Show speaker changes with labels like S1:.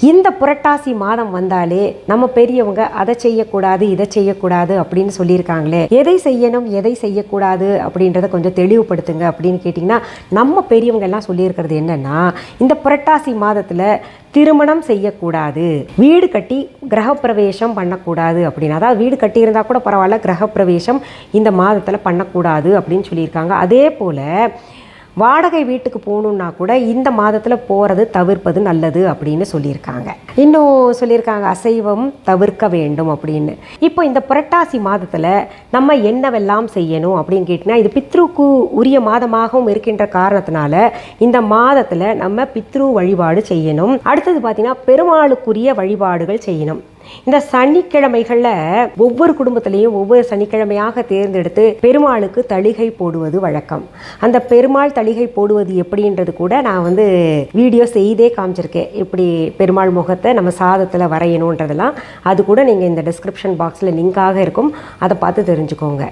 S1: இந்த புரட்டாசி மாதம் வந்தாலே நம்ம பெரியவங்க அதை செய்யக்கூடாது இதை செய்யக்கூடாது அப்படின்னு சொல்லியிருக்காங்களே, எதை செய்யணும் எதை செய்யக்கூடாது அப்படின்றத கொஞ்சம் தெளிவுபடுத்துங்க அப்படின்னு கேட்டிங்கன்னா, நம்ம பெரியவங்க எல்லாம் சொல்லியிருக்கிறது என்னன்னா, இந்த புரட்டாசி மாதத்தில் திருமணம் செய்யக்கூடாது, வீடு கட்டி கிரகப்பிரவேசம் பண்ணக்கூடாது அப்படின்னு. அதாவது வீடு கட்டியிருந்தால் கூட பரவாயில்ல, கிரகப்பிரவேசம் இந்த மாதத்தில் பண்ணக்கூடாது அப்படின்னு சொல்லியிருக்காங்க. அதே போல் வாடகை வீட்டுக்கு போகணுன்னா கூட இந்த மாதத்தில் போகிறது தவிர்ப்பது நல்லது அப்படின்னு சொல்லியிருக்காங்க. இன்னும் சொல்லியிருக்காங்க அசைவம் தவிர்க்க வேண்டும் அப்படின்னு. இப்போ இந்த புரட்டாசி மாதத்தில் நம்ம என்னவெல்லாம் செய்யணும் அப்படின்னு கேட்டிங்கன்னா, இது பித்ருக்கு உரிய மாதமாகவும் இருக்கின்ற காரணத்தினால இந்த மாதத்தில் நம்ம பித்ரு வழிபாடு செய்யணும். அடுத்தது பார்த்திங்கன்னா பெருமாளுக்குரிய வழிபாடுகள் செய்யணும். இந்த சனிக்கிழமைகளில் ஒவ்வொரு குடும்பத்திலையும் ஒவ்வொரு சனிக்கிழமையாக தேர்ந்தெடுத்து பெருமாளுக்கு தளிகை போடுவது வழக்கம். அந்த பெருமாள் தளிகை போடுவது எப்படின்றது கூட நான் வீடியோ செய்தே காமிச்சிருக்கேன். இப்படி பெருமாள் முகத்தை நம்ம சாதத்தில் வரையணுன்றதெல்லாம் அது கூட நீங்கள் இந்த டிஸ்கிரிப்ஷன் பாக்ஸில் லிங்காக இருக்கும், அதை பார்த்து தெரிஞ்சுக்கோங்க.